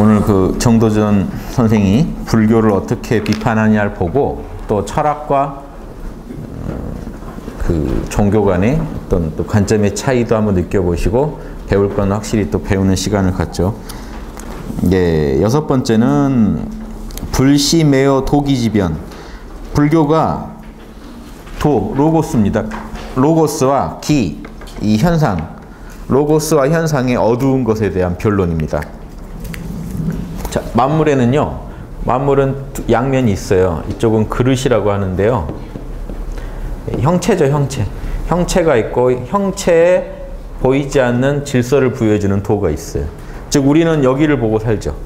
오늘 그 정도전 선생이 불교를 어떻게 비판하냐를 보고 또 철학과 그 종교 간의 어떤 또 관점의 차이도 한번 느껴보시고 배울 건 확실히 또 배우는 시간을 갖죠. 예, 여섯 번째는 불시매어 도기지변. 불교가 로고스입니다. 로고스와 기, 이 현상, 로고스와 현상의 어두운 것에 대한 변론입니다. 자, 만물에는요, 만물은 양면이 있어요. 이쪽은 그릇이라고 하는데요. 형체죠, 형체. 형체가 있고 형체에 보이지 않는 질서를 부여해주는 도가 있어요. 즉 우리는 여기를 보고 살죠.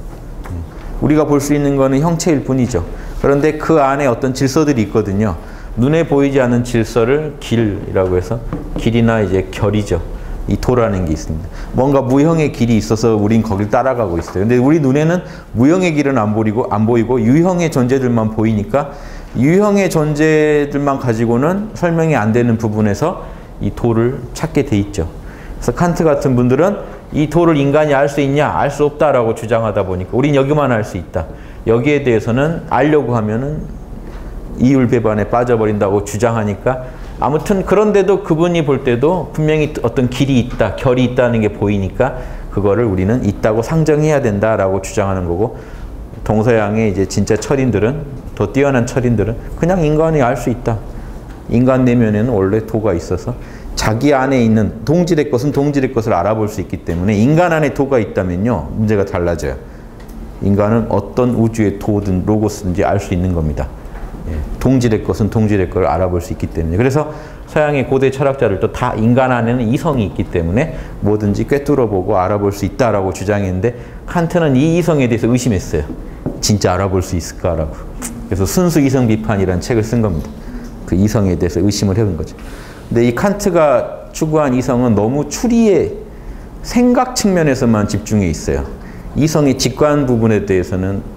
우리가 볼 수 있는 거는 형체일 뿐이죠. 그런데 그 안에 어떤 질서들이 있거든요. 눈에 보이지 않는 질서를 길이라고 해서 길이나 이제 결이죠. 이 도라는 게 있습니다. 뭔가 무형의 길이 있어서 우린 거길 따라가고 있어요. 근데 우리 눈에는 무형의 길은 안 보이고 유형의 존재들만 보이니까 유형의 존재들만 가지고는 설명이 안 되는 부분에서 이 도를 찾게 돼 있죠. 그래서 칸트 같은 분들은 이 도를 인간이 알 수 있냐? 알 수 없다라고 주장하다 보니까 우린 여기만 알 수 있다. 여기에 대해서는 알려고 하면은 이율배반에 빠져버린다고 주장하니까 아무튼 그런데도 그분이 볼 때도 분명히 어떤 길이 있다, 결이 있다는 게 보이니까 그거를 우리는 있다고 상정해야 된다라고 주장하는 거고, 동서양의 이제 진짜 철인들은, 더 뛰어난 철인들은 그냥 인간이 알 수 있다. 인간 내면에는 원래 도가 있어서 자기 안에 있는 동질의 것은 동질의 것을 알아볼 수 있기 때문에 인간 안에 도가 있다면요, 문제가 달라져요. 인간은 어떤 우주의 도든 로고스든지 알 수 있는 겁니다. 동질의 것은 동질의 것을 알아볼 수 있기 때문에. 그래서 서양의 고대 철학자들도 다 인간 안에는 이성이 있기 때문에 뭐든지 꿰뚫어보고 알아볼 수 있다라고 주장했는데, 칸트는 이 이성에 대해서 의심했어요. 진짜 알아볼 수 있을까라고. 그래서 순수 이성 비판이라는 책을 쓴 겁니다. 그 이성에 대해서 의심을 해본 거죠. 근데 이 칸트가 추구한 이성은 너무 추리의 생각 측면에서만 집중해 있어요. 이성의 직관 부분에 대해서는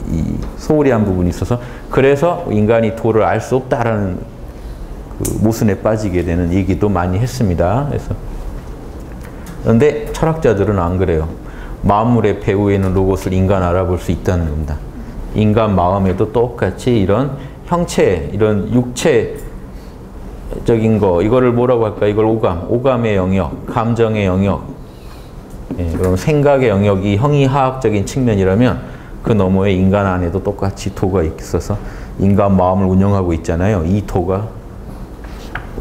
이 소홀히 한 부분이 있어서, 그래서 인간이 도를 알 수 없다라는 그 모순에 빠지게 되는 얘기도 많이 했습니다. 그런데 철학자들은 안 그래요. 만물의 배후에 있는 로고스를 인간 알아볼 수 있다는 겁니다. 인간 마음에도 똑같이 이런 형체, 이런 육체적인 거, 이거를 뭐라고 할까? 이걸 오감의 영역, 감정의 영역, 그럼 생각의 영역이 형이하학적인 측면이라면 그 너머에 인간 안에도 똑같이 도가 있어서 인간 마음을 운영하고 있잖아요. 이 도가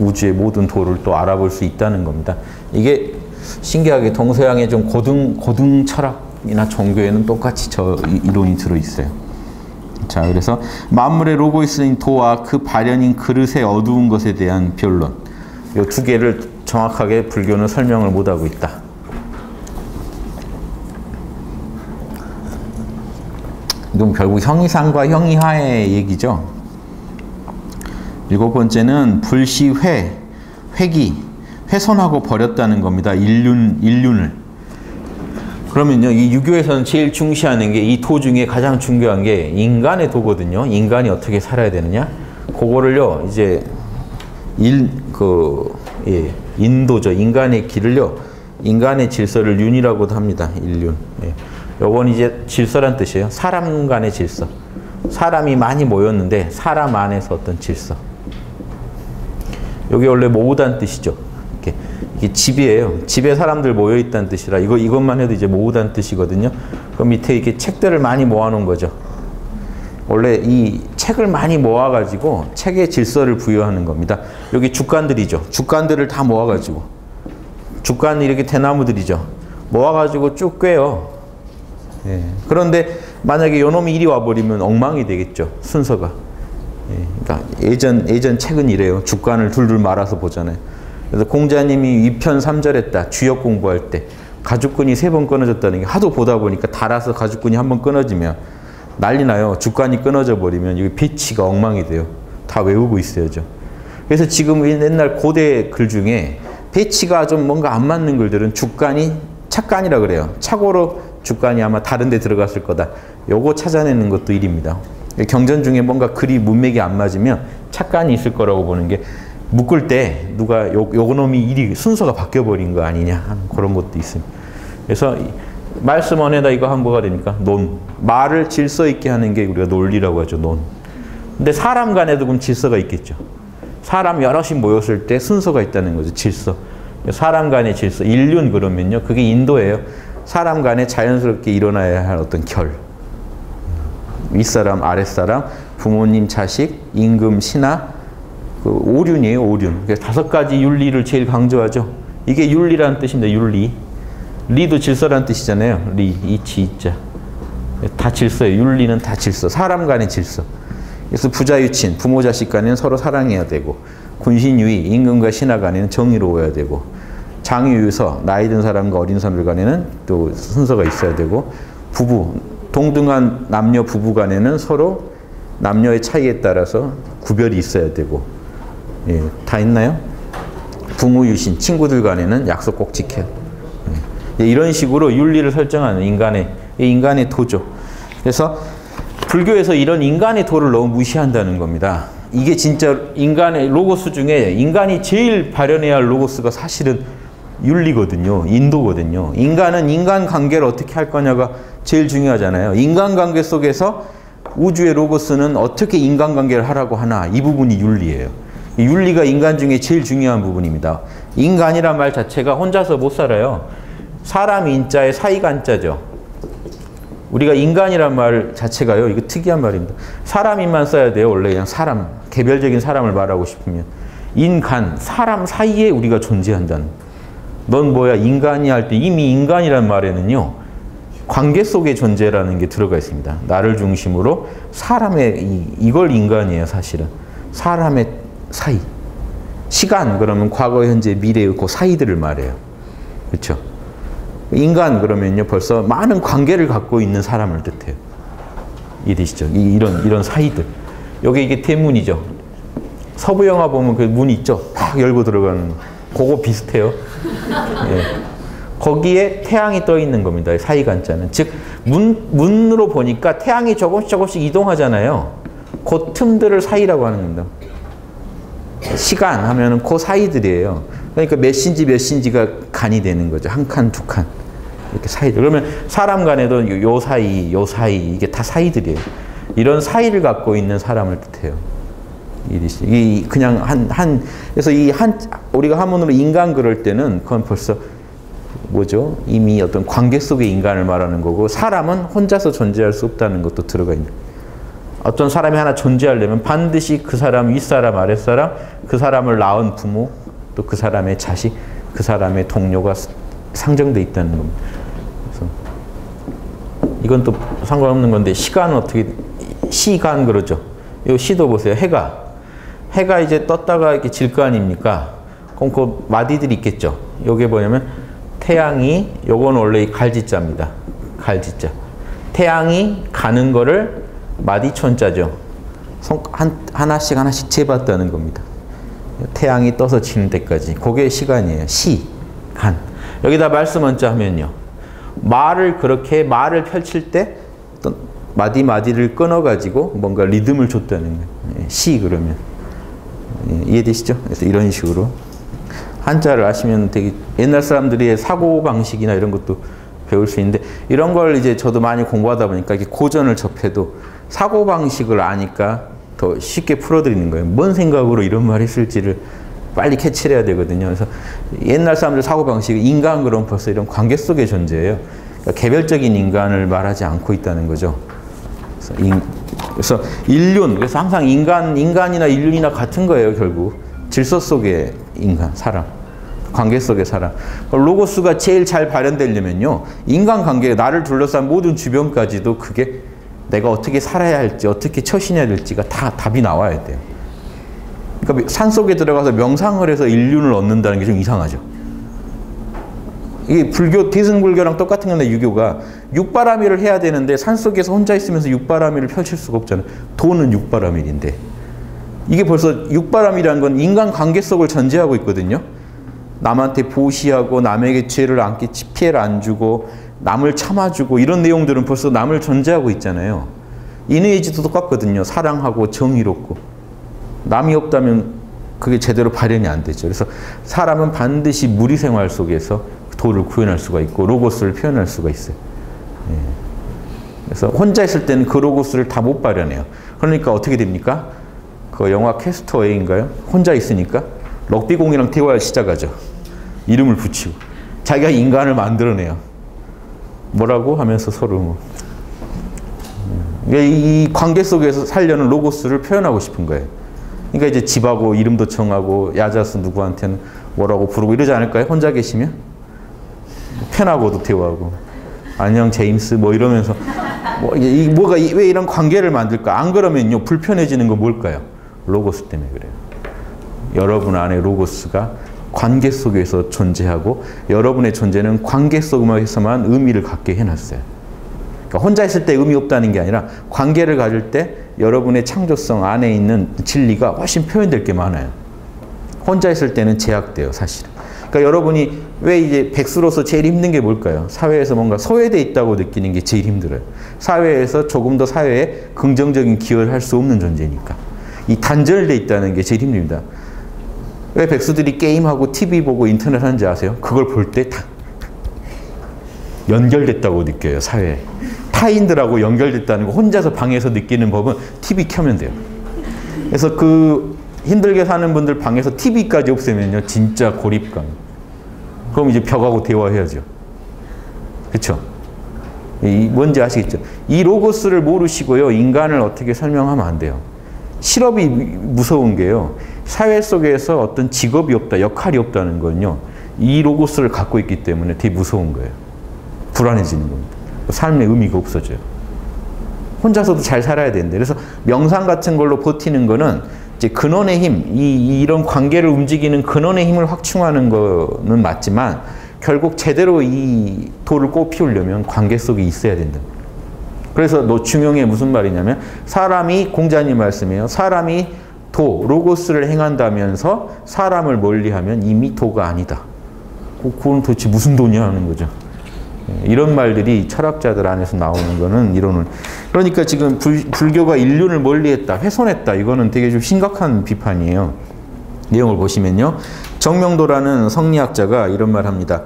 우주의 모든 도를 또 알아볼 수 있다는 겁니다. 이게 신기하게 동서양의 좀 고등 철학이나 종교에는 똑같이 저 이론이 들어있어요. 자, 그래서 만물의 로고스인 도와 그 발현인 그릇의 어두운 것에 대한 변론. 이 두 개를 정확하게 불교는 설명을 못하고 있다. 이건 결국 형이상과 형이하의 얘기죠. 일곱 번째는 불시회, 회기, 훼손하고 버렸다는 겁니다. 인륜을. 그러면요, 이 유교에서는 제일 중시하는 게 이 도 중에 가장 중요한 게 인간의 도거든요. 인간이 어떻게 살아야 되느냐? 그거를요, 이제 인도죠. 인간의 길을요, 인간의 질서를 윤이라고도 합니다. 인륜. 요건 이제 질서란 뜻이에요. 사람 간의 질서. 사람이 많이 모였는데 사람 안에서 어떤 질서. 여기 원래 모으다는 뜻이죠. 이게 집이에요. 집에 사람들 모여 있다는 뜻이라 이것만 해도 이제 모으다는 뜻이거든요. 그 밑에 이렇게 책들을 많이 모아놓은 거죠. 원래 이 책을 많이 모아가지고 책의 질서를 부여하는 겁니다. 여기 주간들이죠. 주간들을 다 모아가지고, 주간 이렇게 대나무들이죠. 모아가지고 쭉 꿰요. 그런데 만약에 요놈이 이리 와버리면 엉망이 되겠죠. 순서가. 그러니까 예전 책은 이래요. 주간을 둘둘 말아서 보잖아요. 그래서 공자님이 위편 3절했다. 주역 공부할 때 가죽끈이 3번 끊어졌다는 게, 하도 보다 보니까 달아서 가죽끈이 한 번 끊어지면 난리 나요. 주간이 끊어져 버리면 여기 배치가 엉망이 돼요. 다 외우고 있어야죠. 그래서 지금 옛날 고대 글 중에 배치가 좀 뭔가 안 맞는 글들은 주간이 착간이라 그래요. 착오로 주간이 아마 다른 데 들어갔을 거다. 요거 찾아내는 것도 일입니다. 경전 중에 뭔가 글이 문맥이 안 맞으면 착간이 있을 거라고 보는 게, 묶을 때 누가 요놈이 일이 순서가 바뀌어버린 거 아니냐 하는 그런 것도 있습니다. 그래서 말씀 안에다 이거 하면 뭐가 됩니까? 논. 말을 질서 있게 하는 게 우리가 논리라고 하죠. 논. 근데 사람 간에도 그럼 질서가 있겠죠. 사람 여럿이 모였을 때 순서가 있다는 거죠. 질서. 사람 간의 질서. 인륜 그러면요. 그게 인도예요. 사람 간에 자연스럽게 일어나야 할 어떤 결. 윗사람, 아랫사람, 부모님, 자식, 임금, 신하. 그 오륜이에요. 오륜. 그래서 5가지 윤리를 제일 강조하죠. 이게 윤리라는 뜻입니다. 윤리. 리도 질서라는 뜻이잖아요. 리, 이치, 이자. 다 질서예요. 윤리는 다 질서. 사람 간의 질서. 그래서 부자유친, 부모 자식 간에는 서로 사랑해야 되고, 군신유의, 임금과 신하 간에는 정의로워야 되고, 장유유서, 나이 든 사람과 어린 사람들 간에는 또 순서가 있어야 되고, 부부, 동등한 남녀 부부 간에는 서로 남녀의 차이에 따라서 구별이 있어야 되고, 예, 다 있나요? 부모유신, 친구들 간에는 약속 꼭 지켜요. 예, 이런 식으로 윤리를 설정하는 인간의 도죠. 그래서 불교에서 이런 인간의 도를 너무 무시한다는 겁니다. 이게 진짜 인간의 로고스 중에 인간이 제일 발현해야 할 로고스가 사실은 윤리거든요. 인도거든요. 인간은 인간관계를 어떻게 할 거냐가 제일 중요하잖아요. 인간관계 속에서 우주의 로고스는 어떻게 인간관계를 하라고 하나, 이 부분이 윤리예요. 이 윤리가 인간 중에 제일 중요한 부분입니다. 인간이란 말 자체가 혼자서 못 살아요. 사람 인자에 사이간자죠. 우리가 인간이란 말 자체가요, 이거 특이한 말입니다. 사람인만 써야 돼요. 원래 그냥 사람, 개별적인 사람을 말하고 싶으면. 인간, 사람 사이에 우리가 존재한다는. 넌 뭐야, 인간이 할 때 이미 인간이란 말에는요, 관계 속의 존재라는 게 들어가 있습니다. 나를 중심으로 사람의, 이걸 인간이에요, 사실은. 사람의 사이. 시간, 그러면 과거, 현재, 미래의 그 사이들을 말해요. 그렇죠? 인간 그러면요 벌써 많은 관계를 갖고 있는 사람을 뜻해요. 이해되시죠? 이런 사이들. 이게 대문이죠. 서부 영화 보면 그 문 있죠. 팍 열고 들어가는 그거 비슷해요. 예. 거기에 태양이 떠 있는 겁니다. 사이간자는. 즉 문으로 보니까 태양이 조금씩 이동하잖아요. 그 틈들을 사이라고 하는 겁니다. 시간 하면은 그 사이들이에요. 그러니까 몇 신지가 간이 되는 거죠. 한 칸, 두 칸. 이렇게 사이들. 그러면 사람 간에도 요 사이, 이게 다 사이들이에요. 이런 사이를 갖고 있는 사람을 뜻해요. 그냥 그래서 우리가 한문으로 인간 그럴 때는 그건 벌써 뭐죠? 이미 어떤 관계 속의 인간을 말하는 거고, 사람은 혼자서 존재할 수 없다는 것도 들어가 있는 거예요. 어떤 사람이 하나 존재하려면 반드시 그 사람, 윗사람, 아랫사람, 그 사람을 낳은 부모, 또 그 사람의 자식, 그 사람의 동료가 상정돼 있다는 겁니다. 그래서 이건 또 상관없는 건데, 시간은 어떻게, 시간 그러죠. 이 시도 보세요. 해가 이제 떴다가 이렇게 질 거 아닙니까? 그럼 그 마디들이 있겠죠. 요게 뭐냐면, 태양이, 요건 원래 갈지자입니다. 갈지자. 태양이 가는 거를 마디촌자죠. 하나씩 재봤다는 겁니다. 태양이 떠서 지는 때까지. 그게 시간이에요. 시간. 여기다 말씀 얹자 하면요. 말을 펼칠 때 어떤 마디를 끊어가지고 뭔가 리듬을 줬다는 거예요. 시 그러면. 이해되시죠? 그래서 이런 식으로. 한자를 아시면 되게 옛날 사람들의 사고방식이나 이런 것도 배울 수 있는데, 이런 걸 이제 저도 많이 공부하다 보니까 이게 고전을 접해도 사고방식을 아니까 더 쉽게 풀어드리는 거예요. 뭔 생각으로 이런 말 했을지를 빨리 캐치를 해야 되거든요. 그래서 옛날 사람들 사고방식은 인간 그럼 벌써 이런 관계 속의 존재예요. 그러니까 개별적인 인간을 말하지 않고 있다는 거죠. 그래서 인륜, 그래서 항상 인간이나 인륜이나 같은 거예요, 결국. 질서 속의 인간, 사람. 관계 속의 사람. 로고스가 제일 잘 발현되려면요, 인간관계, 나를 둘러싼 모든 주변까지도 그게 내가 어떻게 살아야 할지, 어떻게 처신해야 될지가 다 답이 나와야 돼요. 그러니까 산속에 들어가서 명상을 해서 인륜을 얻는다는 게 좀 이상하죠. 이게 대승불교랑 똑같은 건데, 유교가 육바라밀을 해야 되는데 산속에서 혼자 있으면서 육바라밀을 펼칠 수가 없잖아요. 도는 육바라밀인데. 이게 벌써 육바라밀이라는 건 인간관계 속을 전제하고 있거든요. 남한테 보시하고 남에게 죄를 안 끼치, 피해를 안 주고 남을 참아주고, 이런 내용들은 벌써 남을 전제하고 있잖아요. 인의지도 똑같거든요. 사랑하고 정의롭고. 남이 없다면 그게 제대로 발현이 안 되죠. 그래서 사람은 반드시 무리생활 속에서 도를 구현할 수가 있고 로고스를 표현할 수가 있어요. 그래서 혼자 있을 때는 그 로고스를 다 못 발현해요. 그러니까 어떻게 됩니까? 그 영화 캐스터웨이인가요? 혼자 있으니까 럭비공이랑 대화를 시작하죠. 이름을 붙이고 자기가 인간을 만들어내요. 뭐라고 하면서 서로 뭐. 이 관계 속에서 살려는 로고스를 표현하고 싶은 거예요. 그러니까 이제 집하고 이름도 정하고 야자수 누구한테는 뭐라고 부르고 이러지 않을까요? 혼자 계시면 펜하고도 대화하고 안녕 제임스 뭐 이러면서 왜 이런 관계를 만들까? 안 그러면요 불편해지는 거 뭘까요? 로고스 때문에 그래요. 여러분 안에 로고스가 관계 속에서 존재하고 여러분의 존재는 관계 속에서만 의미를 갖게 해놨어요. 그러니까 혼자 있을 때 의미 없다는 게 아니라 관계를 가질 때 여러분의 창조성 안에 있는 진리가 훨씬 표현될 게 많아요. 혼자 있을 때는 제약돼요, 사실은. 그러니까 여러분이 왜 이제 백수로서 제일 힘든 게 뭘까요? 사회에서 뭔가 소외돼 있다고 느끼는 게 제일 힘들어요. 사회에서 조금 더 사회에 긍정적인 기여를 할 수 없는 존재니까. 이 단절돼 있다는 게 제일 힘듭니다. 왜 백수들이 게임하고 TV 보고 인터넷 하는지 아세요? 그걸 볼 때 다 연결됐다고 느껴요, 사회에. 타인들하고 연결됐다는 거 혼자서 방에서 느끼는 법은 TV 켜면 돼요. 그래서 그 힘들게 사는 분들 방에서 TV까지 없애면요 진짜 고립감. 그럼 이제 벽하고 대화해야죠. 그렇죠? 뭔지 아시겠죠? 이 로고스를 모르시고요 인간을 어떻게 설명하면 안 돼요. 실업이 무서운 게요. 사회 속에서 어떤 직업이 없다, 역할이 없다는 건요. 이 로고스를 갖고 있기 때문에 되게 무서운 거예요. 불안해지는 겁니다. 삶의 의미가 없어져요. 혼자서도 잘 살아야 되는데. 그래서 명상 같은 걸로 버티는 거는 이제 근원의 힘, 이런 관계를 움직이는 근원의 힘을 확충하는 거는 맞지만 결국 제대로 이 도를 꽃피우려면 관계 속에 있어야 된다. 그래서 노충용의 무슨 말이냐면 사람이 공자님 말씀이에요. 사람이 도, 로고스를 행한다면서 사람을 멀리하면 이미 도가 아니다. 그건 도대체 무슨 도냐 하는 거죠. 이런 말들이 철학자들 안에서 나오는 거는 이론을. 그러니까 지금 불교가 인륜을 멀리했다, 훼손했다. 이거는 되게 좀 심각한 비판이에요. 내용을 보시면요. 정명도라는 성리학자가 이런 말 합니다.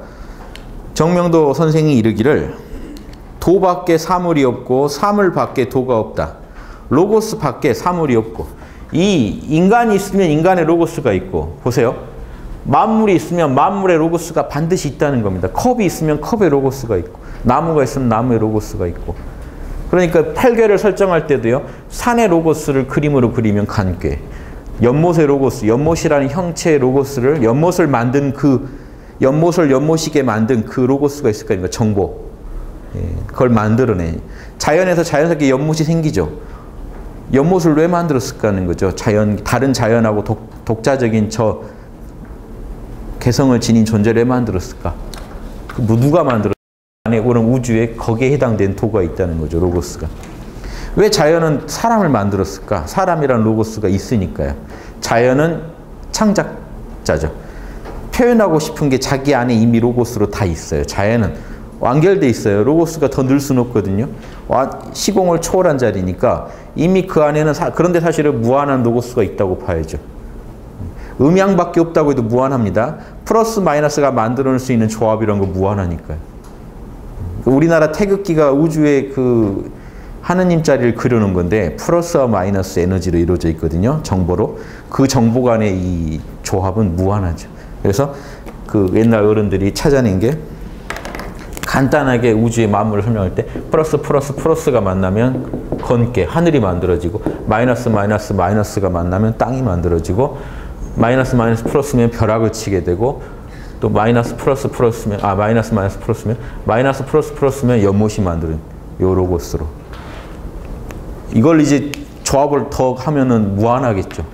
정명도 선생이 이르기를 도밖에 사물이 없고 사물 밖에 도가 없다. 로고스 밖에 사물이 없고. 이 인간이 있으면 인간의 로고스가 있고. 보세요. 만물이 있으면 만물의 로고스가 반드시 있다는 겁니다. 컵이 있으면 컵의 로고스가 있고 나무가 있으면 나무의 로고스가 있고. 그러니까 팔괘를 설정할 때도요. 산의 로고스를 그림으로 그리면 간괴. 연못의 로고스, 연못이라는 형체의 로고스를 연못을 만든 그 연못을 연못이게 만든 그 로고스가 있을 거니까 정보. 그걸 만들어내. 자연에서 자연스럽게 연못이 생기죠. 연못을 왜 만들었을까 하는 거죠. 다른 자연하고 독자적인 저 개성을 지닌 존재를 왜 만들었을까? 누가 만들었을까? 안에 오는 우주에 거기에 해당된 도가 있다는 거죠. 로고스가. 왜 자연은 사람을 만들었을까? 사람이라는 로고스가 있으니까요. 자연은 창작자죠. 표현하고 싶은 게 자기 안에 이미 로고스로 다 있어요. 자연은 완결돼 있어요. 로고스가 더 늘 수는 없거든요. 시공을 초월한 자리니까 이미 그 안에는 그런데 사실은 무한한 로고스가 있다고 봐야죠. 음양밖에 없다고 해도 무한합니다. 플러스 마이너스가 만들어낼 수 있는 조합이란 거 무한하니까요. 우리나라 태극기가 우주의 그 하느님 자리를 그려놓은 건데 플러스와 마이너스 에너지로 이루어져 있거든요. 정보로. 그 정보 간의 이 조합은 무한하죠. 그래서 그 옛날 어른들이 찾아낸 게 간단하게 우주의 만물을 설명할 때 플러스가 만나면 건깨, 하늘이 만들어지고 마이너스 마이너스가 만나면 땅이 만들어지고 마이너스 플러스면 벼락을 치게 되고 또 마이너스 플러스면 마이너스 플러스면 연못이 만드는 요 로고스로. 이걸 이제 조합을 더 하면은 무한하겠죠.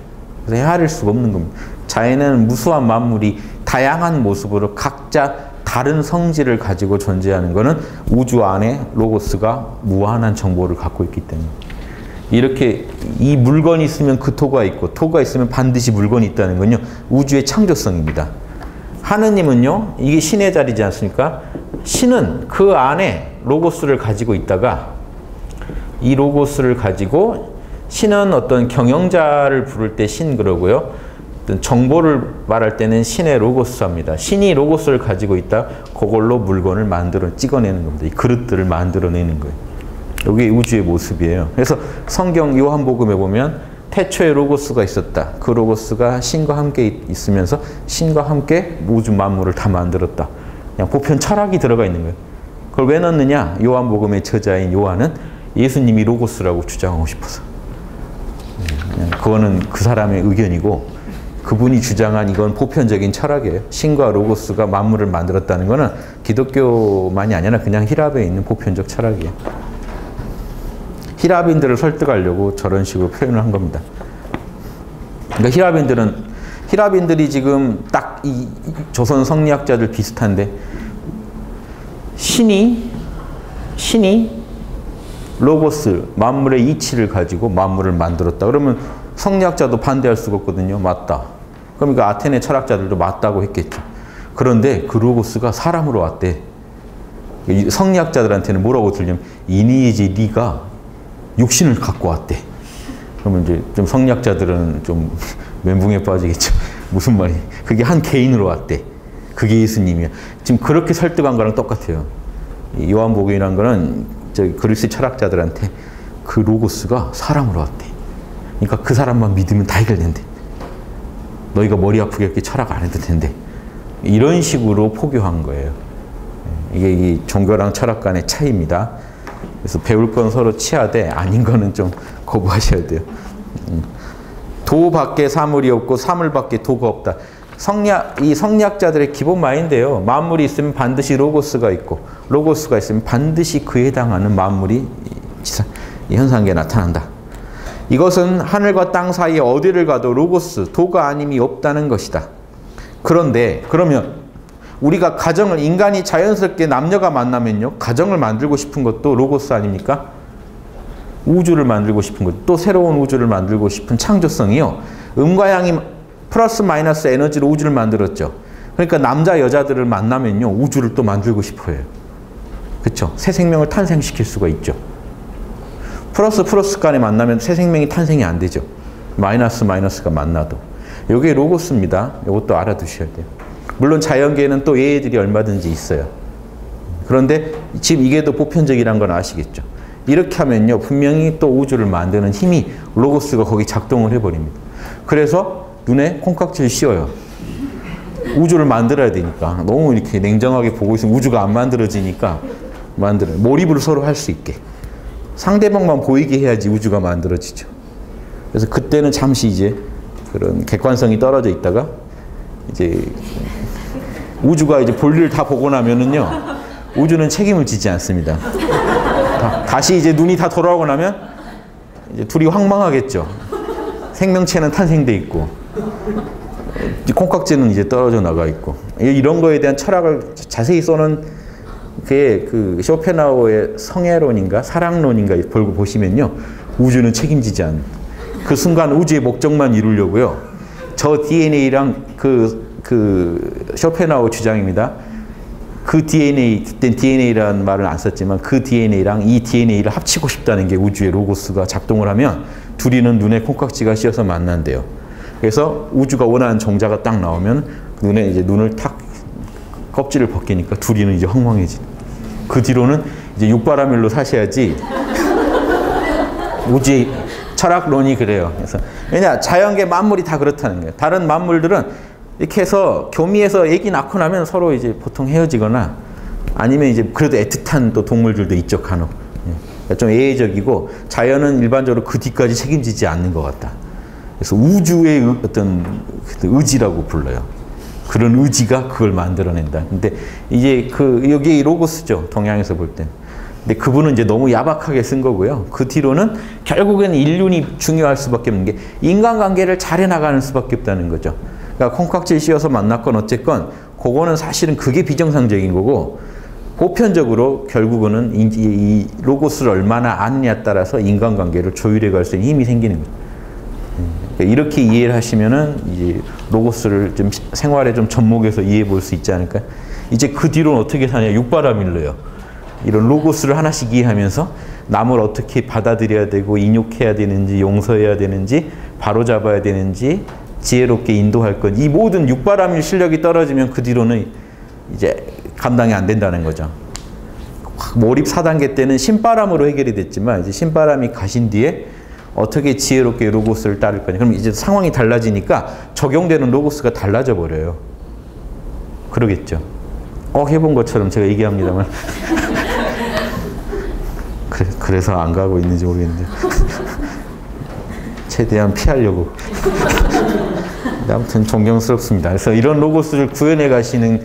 그래서 헤아릴 수가 없는 겁니다. 자연에는 무수한 만물이 다양한 모습으로 각자 다른 성질을 가지고 존재하는 것은 우주 안에 로고스가 무한한 정보를 갖고 있기 때문에. 이렇게 이 물건이 있으면 그 토가 있고 토가 있으면 반드시 물건이 있다는 건요. 우주의 창조성입니다. 하느님은요. 이게 신의 자리지 않습니까? 신은 그 안에 로고스를 가지고 있다가 이 로고스를 가지고 신은 어떤 경영자를 부를 때 신 그러고요. 어떤 정보를 말할 때는 신의 로고스합니다. 신이 로고스를 가지고 있다. 그걸로 물건을 찍어내는 겁니다. 이 그릇들을 만들어내는 거예요. 이게 우주의 모습이에요. 그래서 성경 요한복음에 보면 태초에 로고스가 있었다. 그 로고스가 신과 함께 있으면서 신과 함께 우주 만물을 다 만들었다. 그냥 보편 철학이 들어가 있는 거예요. 그걸 왜 넣느냐? 요한복음의 저자인 요한은 예수님이 로고스라고 주장하고 싶어서. 그거는 그 사람의 의견이고 그분이 주장한 이건 보편적인 철학이에요. 신과 로고스가 만물을 만들었다는 거는 기독교만이 아니라 그냥 힐랍에 있는 보편적 철학이에요. 힐랍인들을 설득하려고 저런 식으로 표현을 한 겁니다. 그러니까 힐랍인들이 지금 딱 이 조선 성리학자들 비슷한데 신이 로고스, 만물의 이치를 가지고 만물을 만들었다. 그러면 성리학자도 반대할 수가 없거든요. 맞다. 그러니까 아테네 철학자들도 맞다고 했겠죠. 그런데 그 로고스가 사람으로 왔대. 성리학자들한테는 뭐라고 들리냐면 이니 이제 네가 육신을 갖고 왔대. 그러면 이제 좀 성리학자들은 좀 멘붕에 빠지겠죠. 무슨 말이? 그게 한 개인으로 왔대. 그게 예수님이야. 지금 그렇게 설득한 거랑 똑같아요. 요한복음이라는 거는 그리스 철학자들한테 그 로고스가 사람으로 왔대. 그러니까 그 사람만 믿으면 다 해결된대. 너희가 머리 아프게 이렇게 철학 안 해도 된대. 이런 식으로 포교한 거예요. 이게 이 종교랑 철학 간의 차이입니다. 그래서 배울 건 서로 치하되 아닌 거는 좀 거부하셔야 돼요. 도 밖에 사물이 없고 사물 밖에 도가 없다. 이 성리학자들의 기본 마인드예요. 만물이 있으면 반드시 로고스가 있고 로고스가 있으면 반드시 그에 해당하는 만물이 이 현상계에 나타난다. 이것은 하늘과 땅 사이에 어디를 가도 로고스, 도가 아님이 없다는 것이다. 그런데 그러면 우리가 가정을 인간이 자연스럽게 남녀가 만나면요. 가정을 만들고 싶은 것도 로고스 아닙니까? 우주를 만들고 싶은 것, 또 새로운 우주를 만들고 싶은 창조성이요. 음과 양이 플러스 마이너스 에너지로 우주를 만들었죠. 그러니까 남자 여자들을 만나면요. 우주를 또 만들고 싶어 해요. 그렇죠? 새 생명을 탄생시킬 수가 있죠. 플러스 간에 만나면 새 생명이 탄생이 안 되죠. 마이너스가 만나도. 이게 로고스입니다. 이것도 알아두셔야 돼요. 물론 자연계에는 또 예외들이 얼마든지 있어요. 그런데 지금 이게 더 보편적이라는 건 아시겠죠. 이렇게 하면요. 분명히 또 우주를 만드는 힘이 로고스가 거기 작동을 해버립니다. 그래서 눈에 콩깍지를 씌워요. 우주를 만들어야 되니까. 너무 이렇게 냉정하게 보고 있으면 우주가 안 만들어지니까 몰입을 서로 할 수 있게. 상대방만 보이게 해야지 우주가 만들어지죠. 그래서 그때는 잠시 이제 그런 객관성이 떨어져 있다가 이제 우주가 이제 볼일을 다 보고 나면은요. 우주는 책임을 지지 않습니다. 다시 이제 눈이 다 돌아오고 나면 이제 둘이 황망하겠죠. 생명체는 탄생돼 있고 콩깍지는 이제 떨어져 나가 있고 이런 거에 대한 철학을 자세히 써놓은 그 쇼펜하우어의 성애론인가 사랑론인가 벌고 보시면요. 우주는 책임지지 않는 그 순간 우주의 목적만 이루려고요. 저 DNA랑 그 쇼펜하우어 주장입니다. 그 DNA, 그땐 DNA라는 말을 안 썼지만 그 DNA랑 이 DNA를 합치고 싶다는 게 우주의 로고스가 작동을 하면 둘이는 눈에 콩깍지가 씌어서 만난대요. 그래서 우주가 원하는 종자가 딱 나오면 눈에 이제 눈을 탁 껍질을 벗기니까 둘이는 이제 황망해지. 그 뒤로는 이제 육바라밀로 사셔야지. 우주의 철학론이 그래요. 그래서 왜냐 자연계 만물이 다 그렇다는 거예요. 다른 만물들은 이렇게 해서 교미해서 애기 낳고 나면 서로 이제 보통 헤어지거나 아니면 이제 그래도 애틋한 또 동물들도 있죠, 간혹. 좀 예외적이고 자연은 일반적으로 그 뒤까지 책임지지 않는 것 같다. 그래서 우주의 어떤 의지라고 불러요. 그런 의지가 그걸 만들어낸다. 근데 이제 여기 로고스죠, 동양에서 볼 때. 근데 그분은 이제 너무 야박하게 쓴 거고요. 그 뒤로는 결국엔 인륜이 중요할 수밖에 없는 게 인간관계를 잘 해나가는 수밖에 없다는 거죠. 그러니까 콩깍지를 씌워서 만났건 어쨌건 그거는 사실은 그게 비정상적인 거고 보편적으로 결국은 이 로고스를 얼마나 아느냐에 따라서 인간관계를 조율해 갈 수 있는 힘이 생기는 거예요. 이렇게 이해를 하시면은 이제 로고스를 좀 생활에 좀 접목해서 이해해 볼 수 있지 않을까? 이제 그 뒤로는 어떻게 사냐? 육바라밀로요. 이런 로고스를 하나씩 이해하면서 남을 어떻게 받아들여야 되고 인욕해야 되는지 용서해야 되는지 바로잡아야 되는지 지혜롭게 인도할 것, 이 모든 육바라밀 실력이 떨어지면 그 뒤로는 이제 감당이 안 된다는 거죠. 몰입 4단계 때는 신바람으로 해결이 됐지만 이제 신바람이 가신 뒤에 어떻게 지혜롭게 로고스를 따를 거냐. 그럼 이제 상황이 달라지니까 적용되는 로고스가 달라져 버려요. 그러겠죠. 해본 것처럼 제가 얘기합니다만. 그래서 안 가고 있는지 모르겠는데. 최대한 피하려고. 아무튼 존경스럽습니다. 그래서 이런 로고스를 구현해 가시는,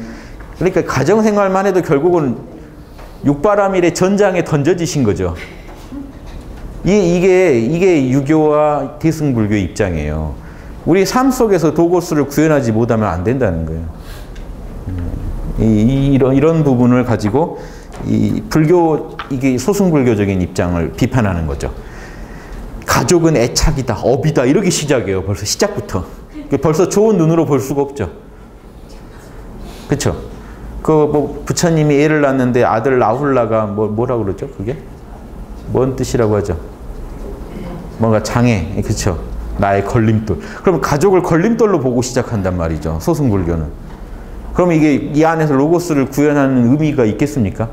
그러니까 가정생활만 해도 결국은 육바라밀의 전장에 던져지신 거죠. 이게 유교와 대승불교의 입장이에요. 우리 삶 속에서 로고스를 구현하지 못하면 안 된다는 거예요. 이런 부분을 가지고 이게 소승불교적인 입장을 비판하는 거죠. 가족은 애착이다, 업이다, 이렇게 시작해요. 벌써 시작부터. 벌써 좋은 눈으로 볼 수가 없죠. 그쵸? 부처님이 애를 낳는데 아들 라훌라가 뭐라 그러죠? 그게? 뭔 뜻이라고 하죠? 뭔가 장애, 그쵸? 나의 걸림돌. 그럼 가족을 걸림돌로 보고 시작한단 말이죠. 소승불교는. 그럼 이게 이 안에서 로고스를 구현하는 의미가 있겠습니까?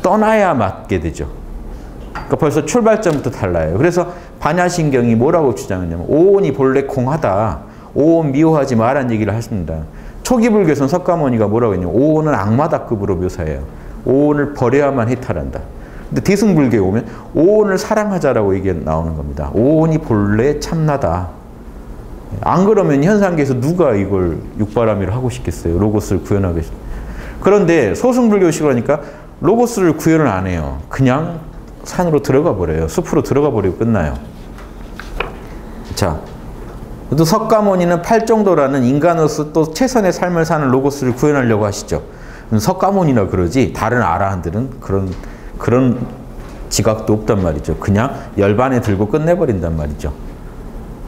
떠나야 맞게 되죠. 그러니까 벌써 출발점부터 달라요. 그래서 반야신경이 뭐라고 주장하냐면 오온이 본래 공하다. 오온 미워하지 마라는 얘기를 하십니다. 초기 불교에서는 석가모니가 뭐라고 했냐면 오온은 악마다급으로 묘사해요. 오온을 버려야만 해탈한다. 근데 대승불교에 오면 오온을 사랑하자라고 얘기 나오는 겁니다. 오온이 본래 참나다. 안 그러면 현상계에서 누가 이걸 육바라밀을 하고 싶겠어요. 로고스를 구현하고 싶어요. 그런데 소승불교식으로 하니까 로고스를 구현을 안 해요. 그냥 산으로 들어가 버려요. 숲으로 들어가 버리고 끝나요. 자, 또 석가모니는 팔정도라는 인간으로서 또 최선의 삶을 사는 로고스를 구현하려고 하시죠. 석가모니나 그러지 다른 아라한들은 그런 지각도 없단 말이죠. 그냥 열반에 들고 끝내버린단 말이죠.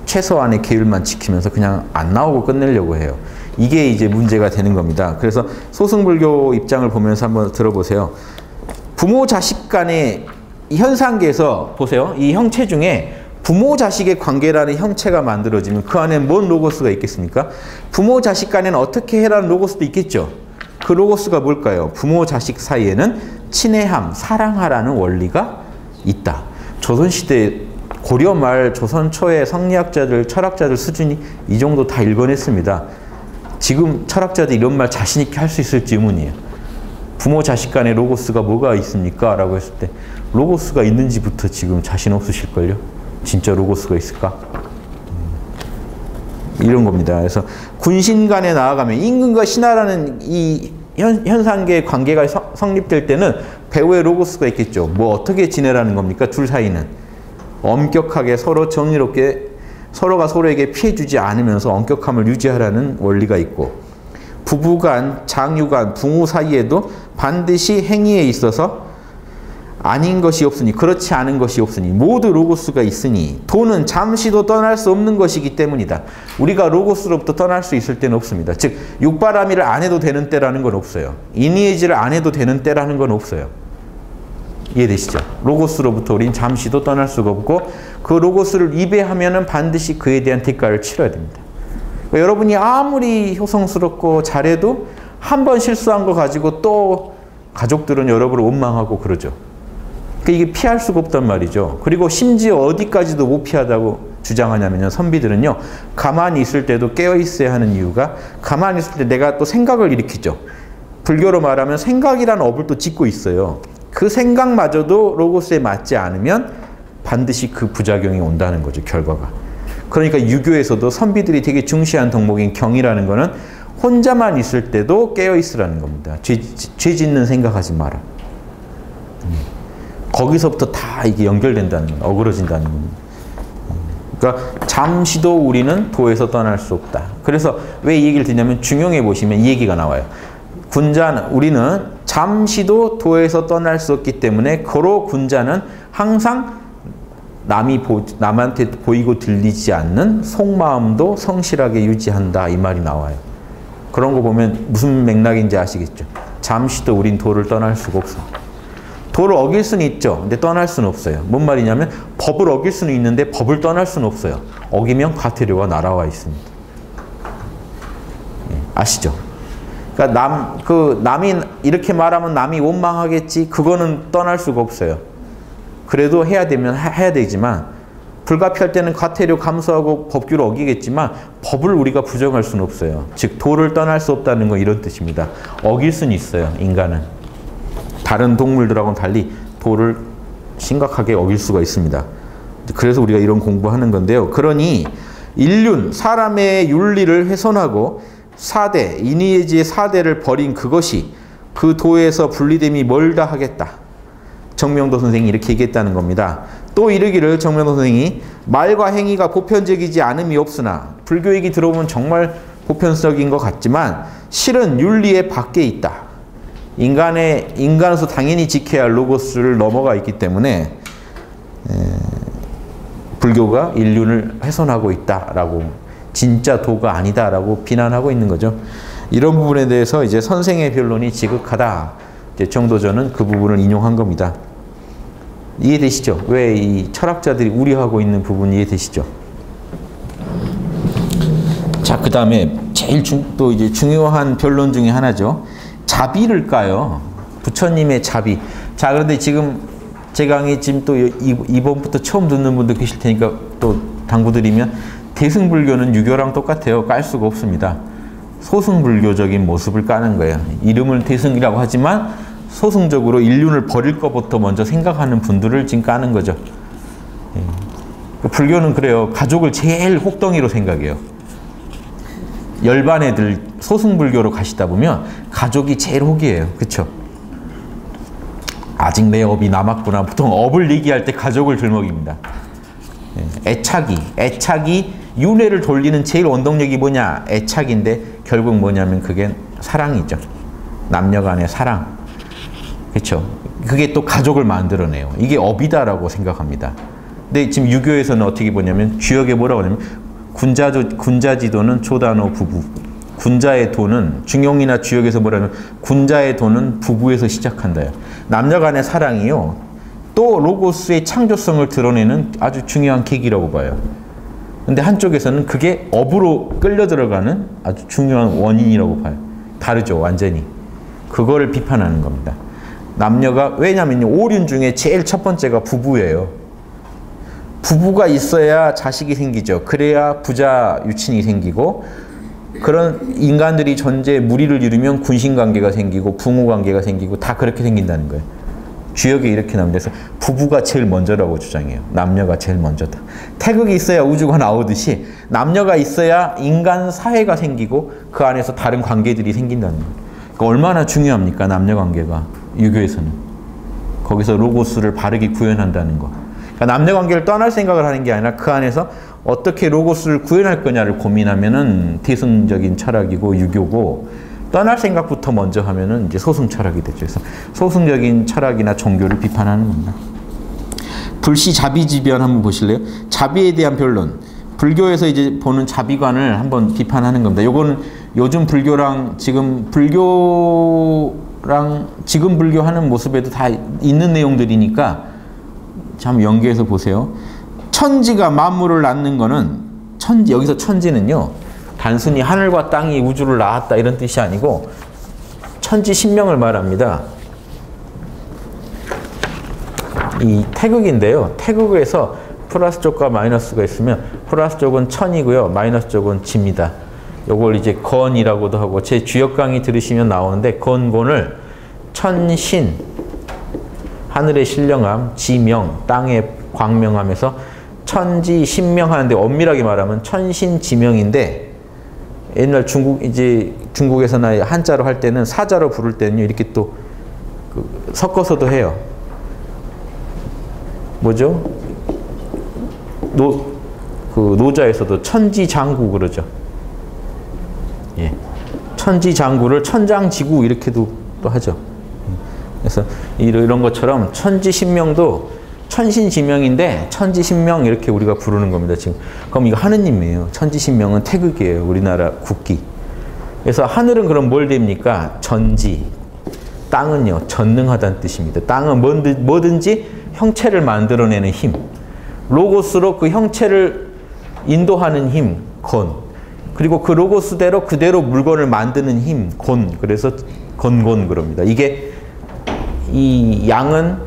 최소한의 계율만 지키면서 그냥 안 나오고 끝내려고 해요. 이게 이제 문제가 되는 겁니다. 그래서 소승불교 입장을 보면서 한번 들어보세요. 부모 자식 간의 현상계에서 보세요. 이 형체 중에 부모 자식의 관계라는 형체가 만들어지면 그 안에 뭔 로고스가 있겠습니까? 부모 자식 간에는 어떻게 해라는 로고스도 있겠죠. 그 로고스가 뭘까요? 부모 자식 사이에는 친애함, 사랑하라는 원리가 있다. 조선시대 고려 말 조선 초의 성리학자들, 철학자들 수준이 이 정도 다 읽어냈습니다. 지금 철학자들이 이런 말 자신 있게 할 수 있을지 의문이에요. 부모 자식 간의 로고스가 뭐가 있습니까? 라고 했을 때 로고스가 있는지부터 지금 자신 없으실걸요? 진짜 로고스가 있을까? 이런 겁니다. 그래서 군신 간에 나아가면 임금과 신하라는 이 현상계의 관계가 성립될 때는 배우의 로고스가 있겠죠. 뭐 어떻게 지내라는 겁니까? 둘 사이는 엄격하게 서로 정의롭게 서로가 서로에게 피해 주지 않으면서 엄격함을 유지하라는 원리가 있고, 부부간, 장유간, 부모 사이에도 반드시 행위에 있어서 아닌 것이 없으니, 그렇지 않은 것이 없으니, 모두 로고스가 있으니 도는 잠시도 떠날 수 없는 것이기 때문이다. 우리가 로고스로부터 떠날 수 있을 때는 없습니다. 즉 육바라밀을 안 해도 되는 때라는 건 없어요. 이니에지를 안 해도 되는 때라는 건 없어요. 이해되시죠? 로고스로부터 우린 잠시도 떠날 수가 없고, 그 로고스를 위배하면은 반드시 그에 대한 대가를 치러야 됩니다. 그러니까 여러분이 아무리 효성스럽고 잘해도 한 번 실수한 거 가지고 또 가족들은 여러분을 원망하고 그러죠. 그러니까 이게 피할 수가 없단 말이죠. 그리고 심지어 어디까지도 못 피하다고 주장하냐면요, 선비들은요, 가만히 있을 때도 깨어 있어야 하는 이유가, 가만히 있을 때 내가 또 생각을 일으키죠. 불교로 말하면 생각이라는 업을 또 짓고 있어요. 그 생각마저도 로고스에 맞지 않으면 반드시 그 부작용이 온다는 거죠, 결과가. 그러니까 유교에서도 선비들이 되게 중시한 덕목인 경이라는 거는 혼자만 있을 때도 깨어 있으라는 겁니다. 죄 짓는 생각하지 마라. 거기서부터 다 이게 연결된다는 거예요. 어그러진다는 겁니다. 그러니까 잠시도 우리는 도에서 떠날 수 없다. 그래서 왜 이 얘기를 드냐면 중용에 보시면 이 얘기가 나와요. 군자는, 우리는 잠시도 도에서 떠날 수 없기 때문에 고로 군자는 항상 남한테 보이고 들리지 않는 속마음도 성실하게 유지한다, 이 말이 나와요. 그런 거 보면 무슨 맥락인지 아시겠죠? 잠시도 우린 도를 떠날 수가 없어. 도를 어길 수는 있죠. 근데 떠날 수는 없어요. 뭔 말이냐면 법을 어길 수는 있는데 법을 떠날 수는 없어요. 어기면 과태료가 날아와 있습니다. 아시죠? 그러니까 남이 이렇게 말하면 남이 원망하겠지. 그거는 떠날 수가 없어요. 그래도 해야 되면 해야 되지만 불가피할 때는 과태료 감수하고 법규를 어기겠지만 법을 우리가 부정할 수는 없어요. 즉 도를 떠날 수 없다는 건 이런 뜻입니다. 어길 수는 있어요. 인간은. 다른 동물들하고는 달리 도를 심각하게 어길 수가 있습니다. 그래서 우리가 이런 공부하는 건데요. 그러니 인륜, 사람의 윤리를 훼손하고 사대, 인의예지의 사대를 버린 그것이 그 도에서 분리됨이 멀다 하겠다. 정명도 선생이 이렇게 얘기했다는 겁니다. 또 이르기를 정명도 선생이 말과 행위가 보편적이지 않음이 없으나 불교 얘기 들어보면 정말 보편적인 것 같지만 실은 윤리의 밖에 있다. 인간으로서 당연히 지켜야 할 로고스를 넘어가 있기 때문에 불교가 인륜을 훼손하고 있다라고 진짜 도가 아니다라고 비난하고 있는 거죠. 이런 부분에 대해서 이제 선생의 변론이 지극하다. 이제 정도전은 그 부분을 인용한 겁니다. 이해되시죠? 왜 이 철학자들이 우려하고 있는 부분 이해되시죠? 자, 그 다음에 제일 또 이제 중요한 변론 중에 하나죠. 자비를 까요. 부처님의 자비. 자, 그런데 지금 제 강의 지금 또 이번부터 처음 듣는 분도 계실 테니까 또 당부드리면 대승불교는 유교랑 똑같아요. 깔 수가 없습니다. 소승불교적인 모습을 까는 거예요. 이름을 대승이라고 하지만 소승적으로 인륜을 버릴 것부터 먼저 생각하는 분들을 지금 까는 거죠. 불교는 그래요. 가족을 제일 혹덩이로 생각해요. 열반 애들 소승불교로 가시다 보면 가족이 제일 혹이에요. 그쵸? 아직 내 업이 남았구나. 보통 업을 얘기할 때 가족을 들먹입니다. 애착이 윤회를 돌리는 제일 원동력이 뭐냐? 애착인데 결국 뭐냐면 그게 사랑이죠. 남녀 간의 사랑. 그렇죠? 그게 또 가족을 만들어내요. 이게 업이다라고 생각합니다. 근데 지금 유교에서는 어떻게 보냐면 주역에 뭐라고 하냐면 군자지도는 조단어 부부. 군자의 도는 중용이나 주역에서 뭐라면 군자의 도는 부부에서 시작한다요. 남녀 간의 사랑이요. 또 로고스의 창조성을 드러내는 아주 중요한 계기라고 봐요. 근데 한쪽에서는 그게 업으로 끌려 들어가는 아주 중요한 원인이라고 봐요. 다르죠, 완전히. 그거를 비판하는 겁니다. 남녀가, 왜냐면요, 오륜 중에 제일 첫 번째가 부부예요. 부부가 있어야 자식이 생기죠. 그래야 부자 유친이 생기고, 그런 인간들이 전제에 무리를 이루면 군신관계가 생기고 붕후관계가 생기고 다 그렇게 생긴다는 거예요. 주역에 이렇게 나옵니다. 그래서 부부가 제일 먼저라고 주장해요. 남녀가 제일 먼저다. 태극이 있어야 우주가 나오듯이 남녀가 있어야 인간 사회가 생기고 그 안에서 다른 관계들이 생긴다는 거예요. 그러니까 얼마나 중요합니까? 남녀 관계가. 유교에서는. 거기서 로고스를 바르게 구현한다는 거. 그러니까 남녀 관계를 떠날 생각을 하는 게 아니라 그 안에서 어떻게 로고스를 구현할 거냐를 고민하면은 대승적인 철학이고 유교고, 떠날 생각부터 먼저 하면은 이제 소승 철학이 되죠. 그래서 소승적인 철학이나 종교를 비판하는 겁니다. 불시 자비지변 한번 보실래요? 자비에 대한 변론. 불교에서 이제 보는 자비관을 한번 비판하는 겁니다. 요거는 요즘 불교랑 지금 불교하는 모습에도 다 있는 내용들이니까 참 연계해서 보세요. 천지가 만물을 낳는 거는 여기서 천지는요, 단순히 하늘과 땅이 우주를 낳았다 이런 뜻이 아니고 천지 신명을 말합니다. 이 태극인데요. 태극에서 플러스 쪽과 마이너스가 있으면 플러스 쪽은 천이고요. 마이너스 쪽은 지입니다. 요걸 이제 건이라고도 하고, 제 주역 강의 들으시면 나오는데, 건곤을 천신, 하늘의 신령함, 지명, 땅의 광명함에서 천지 신명하는데 엄밀하게 말하면 천신지명인데, 옛날 중국에서나 한자로 할 때는 사자로 부를 때는요, 이렇게 또 섞어서도 해요. 뭐죠? 노자에서도 천지장구 그러죠. 예. 천지장구를 천장지구 이렇게도 또 하죠. 그래서 이런 것처럼 천지신명도 천신지명인데 천지신명 이렇게 우리가 부르는 겁니다. 지금 그럼 이거 하느님이에요. 천지신명은 태극이에요. 우리나라 국기. 그래서 하늘은 그럼 뭘 됩니까? 전지. 땅은요, 전능하다는 뜻입니다. 땅은 뭐든지 형체를 만들어내는 힘. 로고스로 그 형체를 인도하는 힘, 건. 그리고 그 로고스대로 그대로 물건을 만드는 힘, 곤. 그래서 건곤 그럽니다. 이게 이 양은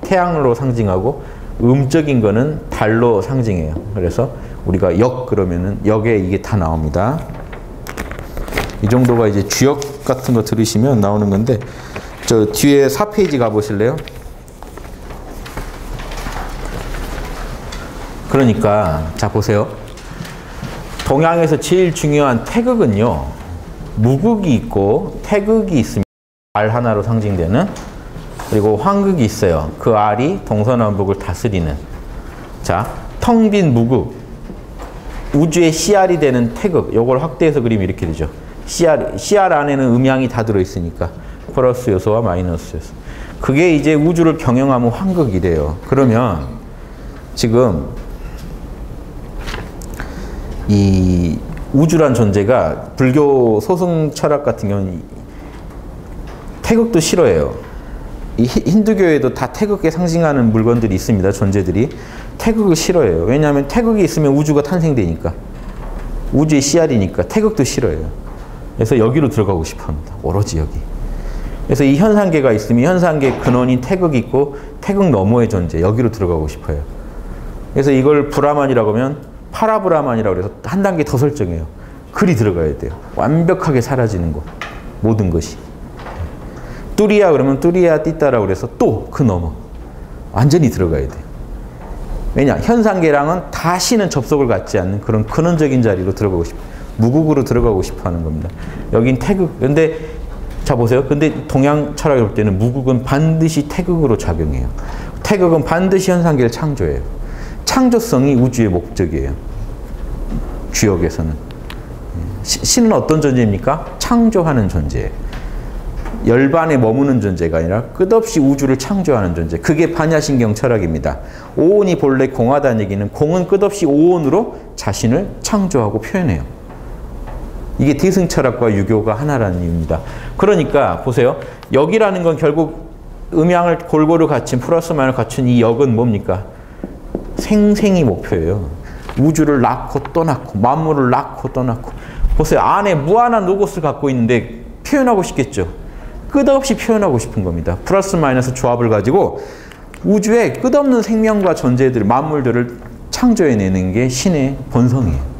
태양으로 상징하고 음적인 거는 달로 상징해요. 그래서 우리가 역 그러면은 역에 이게 다 나옵니다. 이 정도가 이제 주역 같은 거 들으시면 나오는 건데 저 뒤에 4페이지 가보실래요? 그러니까 자 보세요. 동양에서 제일 중요한 태극은요. 무극이 있고 태극이 있습니다. 알 하나로 상징되는. 그리고 황극이 있어요. 그 알이 동서남북을 다스리는. 자, 텅 빈 무극. 우주의 CR이 되는 태극. 요걸 확대해서 그리면 이렇게 되죠. CR 안에는 음양이 다 들어있으니까. 플러스 요소와 마이너스 요소. 그게 이제 우주를 경영하면 황극이 돼요. 그러면 지금 이 우주란 존재가 불교 소승 철학 같은 경우는 태극도 싫어해요. 이 힌두교에도 다 태극에 상징하는 물건들이 있습니다. 존재들이. 태극을 싫어해요. 왜냐하면 태극이 있으면 우주가 탄생되니까. 우주의 CR이니까 태극도 싫어해요. 그래서 여기로 들어가고 싶어 합니다. 오로지 여기. 그래서 이 현상계가 있으면 현상계 근원인 태극이 있고 태극 너머의 존재. 여기로 들어가고 싶어요. 그래서 이걸 브라만이라고 하면 파라브라만이라고 해서 한 단계 더 설정해요. 글이 들어가야 돼요. 완벽하게 사라지는 것. 모든 것이. 뚜리야 그러면 뚜리야 띠따라고 그래서 또 그 넘어. 완전히 들어가야 돼요. 왜냐? 현상계랑은 다시는 접속을 갖지 않는 그런 근원적인 자리로 들어가고 싶어요. 무극으로 들어가고 싶어 하는 겁니다. 여긴 태극. 근데 자 보세요. 근데 동양 철학에 볼 때는 무극은 반드시 태극으로 작용해요. 태극은 반드시 현상계를 창조해요. 창조성이 우주의 목적이에요. 주역에서는. 신은 어떤 존재입니까? 창조하는 존재예요. 열반에 머무는 존재가 아니라 끝없이 우주를 창조하는 존재. 그게 반야신경 철학입니다. 오온이 본래 공하다는 얘기는 공은 끝없이 오온으로 자신을 창조하고 표현해요. 이게 대승 철학과 유교가 하나라는 이유입니다. 그러니까 보세요. 역이라는 건 결국 음양을 골고루 갖춘 플러스 마이너스 갖춘 이 역은 뭡니까? 생생이 목표예요. 우주를 낳고 또 낳고 만물을 낳고 또 낳고. 보세요. 안에 무한한 로고스를 갖고 있는데 표현하고 싶겠죠. 끝없이 표현하고 싶은 겁니다. 플러스 마이너스 조합을 가지고 우주에 끝없는 생명과 존재들, 만물들을 창조해내는 게 신의 본성이에요.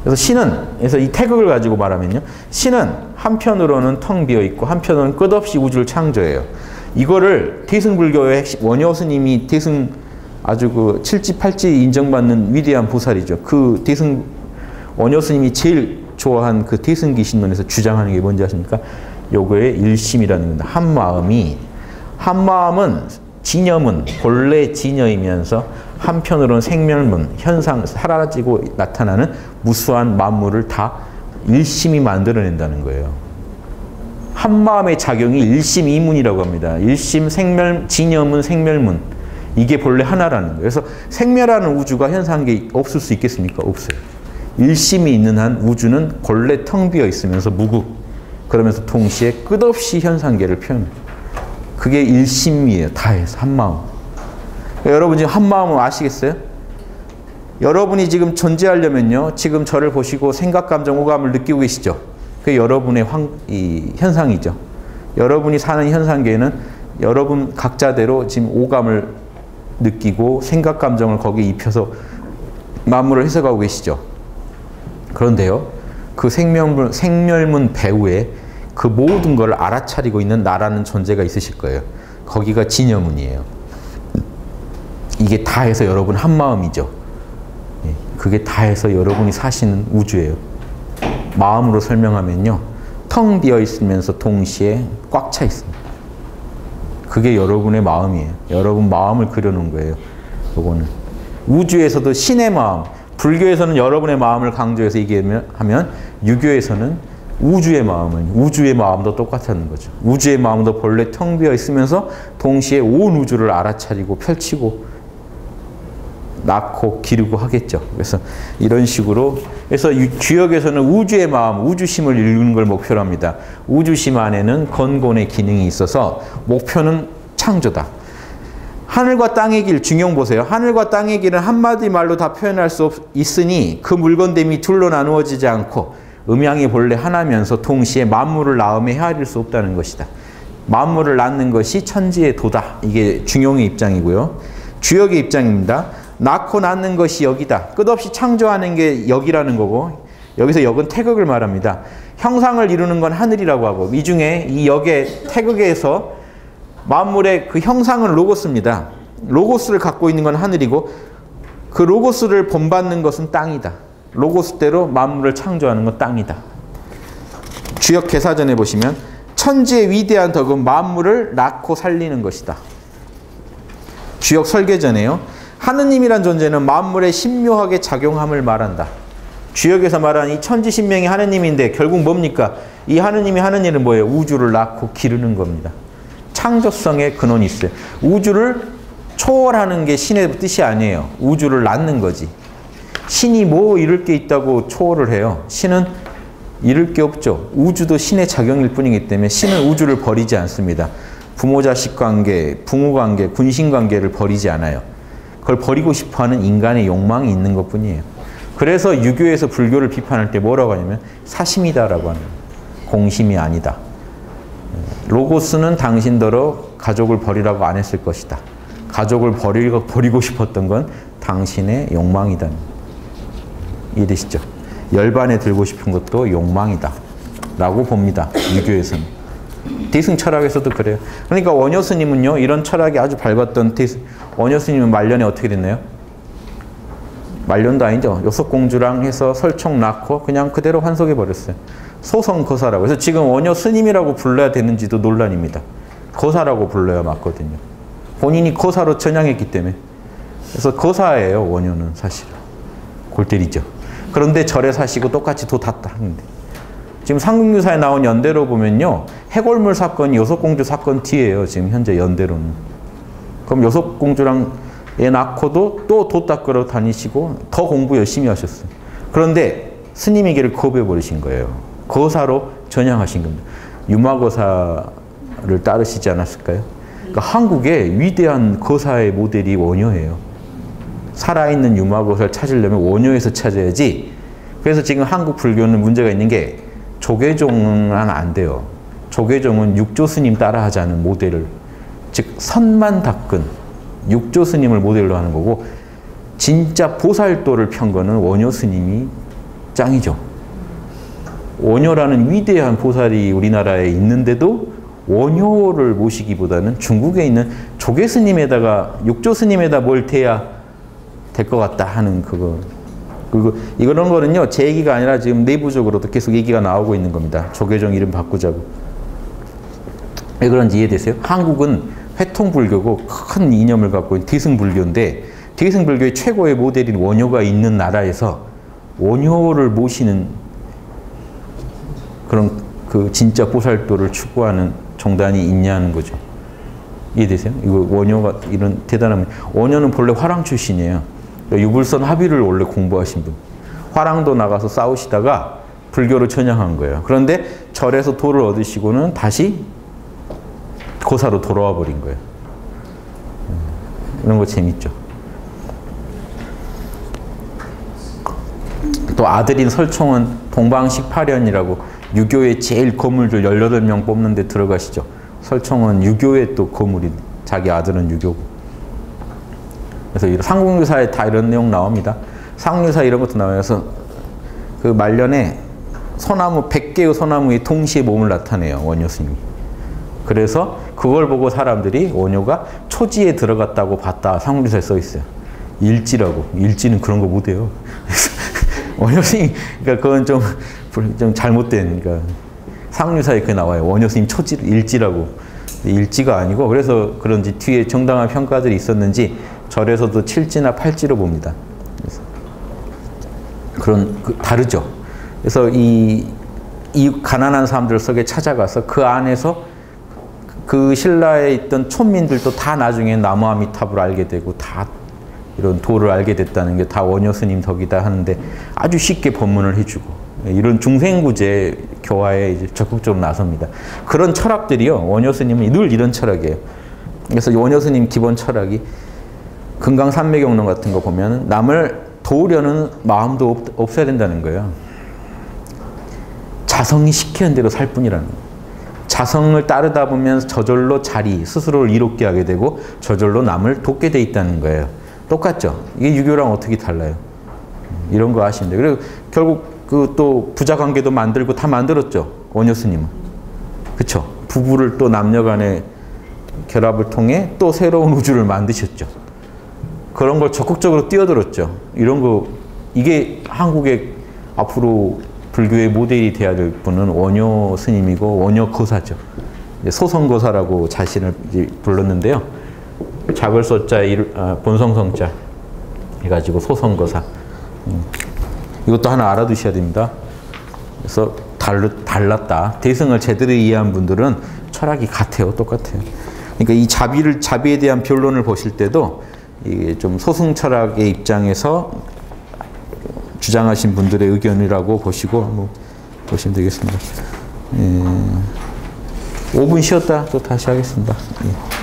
그래서 이 태극을 가지고 말하면요. 신은 한편으로는 텅 비어있고 한편으로는 끝없이 우주를 창조해요. 이거를 대승불교의 원효 스님이 대승 아주 그 7지 8지 인정받는 위대한 보살이죠. 그 대승 원효 스님이 제일 좋아한 그 대승기신론에서 주장하는 게 뭔지 아십니까? 요거의 일심이라는 겁니다. 한마음은 진여문, 본래 진여이면서 한편으로는 생멸문, 현상, 사라지고 나타나는 무수한 만물을 다 일심이 만들어낸다는 거예요. 한마음의 작용이 일심이문이라고 합니다. 일심, 생멸, 진여문, 생멸문. 이게 본래 하나라는 거예요. 그래서 생멸하는 우주가 현상계 없을 수 있겠습니까? 없어요. 일심이 있는 한 우주는 본래 텅 비어 있으면서 무극. 그러면서 동시에 끝없이 현상계를 표현해요. 그게 일심이에요. 다해서 한마음. 여러분 지금 한마음은 아시겠어요? 여러분이 지금 존재하려면요. 지금 저를 보시고 생각, 감정, 오감을 느끼고 계시죠? 그게 여러분의 현상이죠. 여러분이 사는 현상계에는 여러분 각자대로 지금 오감을 느끼고 생각, 감정을 거기에 입혀서 만물을 해석하고 계시죠. 그런데요. 그 생멸문 배후에 그 모든 걸 알아차리고 있는 나라는 존재가 있으실 거예요. 거기가 진여문이에요. 이게 다 해서 여러분 한마음이죠. 그게 다 해서 여러분이 사시는 우주예요. 마음으로 설명하면요. 텅 비어 있으면서 동시에 꽉 차 있습니다. 그게 여러분의 마음이에요. 여러분 마음을 그려놓은 거예요. 요거는. 우주에서도 신의 마음, 불교에서는 여러분의 마음을 강조해서 얘기하면 유교에서는 우주의 마음도 똑같다는 거죠. 우주의 마음도 본래 텅 비어 있으면서 동시에 온 우주를 알아차리고 펼치고 낳고 기르고 하겠죠. 그래서 이런 식으로 그래서 주역에서는 우주의 마음, 우주심을 이루는 걸 목표로 합니다. 우주심 안에는 건곤의 기능이 있어서 목표는 창조다. 하늘과 땅의 길, 중용 보세요. 하늘과 땅의 길은 한마디 말로 다 표현할 수 있으니 그 물건됨이 둘로 나누어지지 않고 음양이 본래 하나면서 동시에 만물을 낳음에 헤아릴 수 없다는 것이다. 만물을 낳는 것이 천지의 도다. 이게 중용의 입장이고요. 주역의 입장입니다. 낳고 낳는 것이 역이다. 끝없이 창조하는 게 역이라는 거고, 여기서 역은 태극을 말합니다. 형상을 이루는 건 하늘이라고 하고, 이 중에 이 역의 태극에서 만물의 그 형상은 로고스입니다. 로고스를 갖고 있는 건 하늘이고 그 로고스를 본받는 것은 땅이다. 로고스대로 만물을 창조하는 건 땅이다. 주역 개사전에 보시면 천지의 위대한 덕은 만물을 낳고 살리는 것이다. 주역 설계전에요. 하느님이란 존재는 만물에 신묘하게 작용함을 말한다. 주역에서 말하는 이 천지신명이 하느님인데 결국 뭡니까? 이 하느님이 하는 일은 뭐예요? 우주를 낳고 기르는 겁니다. 창조성의 근원이 있어요. 우주를 초월하는 게 신의 뜻이 아니에요. 우주를 낳는 거지. 신이 뭐 이룰 게 있다고 초월을 해요. 신은 이룰 게 없죠. 우주도 신의 작용일 뿐이기 때문에 신은 우주를 버리지 않습니다. 부모-자식 관계, 부모관계, 군신관계를 버리지 않아요. 그걸 버리고 싶어하는 인간의 욕망이 있는 것뿐이에요. 그래서 유교에서 불교를 비판할 때 뭐라고 하냐면 사심이다라고 하는, 공심이 아니다. 로고스는 당신더러 가족을 버리라고 안 했을 것이다. 가족을 버리고 싶었던 건 당신의 욕망이다. 이해되시죠? 열반에 들고 싶은 것도 욕망이다 라고 봅니다. 유교에서는. 대승 철학에서도 그래요. 그러니까 원효 스님은요, 이런 철학이 아주 밝았던 원효 스님은 말년에 어떻게 됐나요? 말년도 아니죠. 여섯공주랑 해서 설총 낳고 그냥 그대로 환속해 버렸어요. 소성거사라고. 그래서 지금 원효 스님이라고 불러야 되는지도 논란입니다. 거사라고 불러야 맞거든요. 본인이 거사로 전향했기 때문에. 그래서 거사예요, 원효는 사실은. 골 때리죠. 그런데 절에 사시고 똑같이 도 탔다 하는데. 지금 삼국유사에 나온 연대로 보면요, 해골물 사건이 여섯공주 사건 뒤에요. 지금 현재 연대로는. 그럼 여섯공주랑 애 낳고도 또 도 닦으러 다니시고 더 공부 열심히 하셨어요. 그런데 스님의 길을 거부해 버리신 거예요. 거사로 전향하신 겁니다. 유마거사를 따르시지 않았을까요? 그러니까 한국의 위대한 거사의 모델이 원효예요. 살아있는 유마거사를 찾으려면 원효에서 찾아야지. 그래서 지금 한국 불교는 문제가 있는 게 조계종은 안 돼요. 조계종은 육조 스님 따라하지 않은 모델을, 즉 선만 닦은 육조 스님을 모델로 하는 거고, 진짜 보살도를 편 거는 원효 스님이 짱이죠. 원효라는 위대한 보살이 우리나라에 있는데도 원효를 모시기보다는 중국에 있는 조계 스님에다가 육조 스님에다 뭘 대야 될 것 같다 하는 그거. 이런 거는요, 제 얘기가 아니라 지금 내부적으로도 계속 얘기가 나오고 있는 겁니다. 조계종 이름 바꾸자고. 왜 그런지 이해되세요? 한국은 회통불교고 큰 이념을 갖고 있는 대승불교인데, 대승불교의 최고의 모델인 원효가 있는 나라에서 원효를 모시는 그런 그 진짜 보살도를 추구하는 정단이 있냐는 거죠. 이해되세요? 이거 원효가 이런 대단한, 원효는 본래 화랑 출신이에요. 유불선 합의를 원래 공부하신 분. 화랑도 나가서 싸우시다가 불교로 전향한 거예요. 그런데 절에서 도를 얻으시고는 다시 고사로 돌아와 버린 거예요. 이런 거 재밌죠. 또 아들인 설총은 동방식파련이라고 유교의 제일 거물들 18명 뽑는 데 들어가시죠. 설총은 유교의 또 거물이, 자기 아들은 유교고. 그래서 삼국유사에 다 이런 내용 나옵니다. 삼국유사 이런 것도 나와서 그 말년에 소나무 100개의 소나무에 동시에 몸을 나타내요, 원효 스님이. 그래서 그걸 보고 사람들이 원효가 초지에 들어갔다고 봤다. 삼국유사에 써 있어요. 일지라고. 일지는 그런 거 못해요. 원효 스님, 그러니까 그건 좀 잘못된, 그러니까 삼국유사에 그게 나와요. 원효 스님 초지, 일지라고. 일지가 아니고, 그래서 그런지 뒤에 정당한 평가들이 있었는지 절에서도 7지나 8지로 봅니다. 그래서 다르죠. 그래서 이 가난한 사람들 속에 찾아가서 그 안에서 그 신라에 있던 촌민들도 다 나중에 나무아미탑을 알게 되고 다 이런 도를 알게 됐다는 게 다 원효 스님 덕이다 하는데, 아주 쉽게 법문을 해주고 이런 중생구제 교화에 이제 적극적으로 나섭니다. 그런 철학들이요, 원효 스님은 늘 이런 철학이에요. 그래서 원효 스님 기본 철학이 금강산매경론 같은 거 보면 남을 도우려는 마음도 없어야 된다는 거예요. 자성이 시키는 대로 살 뿐이라는 거예요. 자성을 따르다 보면 저절로 스스로를 이롭게 하게 되고 저절로 남을 돕게 돼 있다는 거예요. 똑같죠? 이게 유교랑 어떻게 달라요? 이런 거 아시면 돼요. 그리고 결국 그 또 부자 관계도 만들고 다 만들었죠. 원효 스님은. 그쵸? 부부를 또 남녀 간의 결합을 통해 또 새로운 우주를 만드셨죠. 그런 걸 적극적으로 뛰어들었죠. 이런 거, 이게 한국의 앞으로 불교의 모델이 돼야 될 분은 원효 스님이고 원효거사죠. 소성거사라고 자신을 불렀는데요. 작을 소자, 본성성자 해가지고 소성거사. 이것도 하나 알아두셔야 됩니다. 그래서 달랐다. 대승을 제대로 이해한 분들은 철학이 같아요. 똑같아요. 그러니까 이 자비에 대한 변론을 보실 때도 이게 좀 소승 철학의 입장에서 주장하신 분들의 의견이라고 보시고 한번 보시면 되겠습니다. 5분 쉬었다 또 다시 하겠습니다. 예.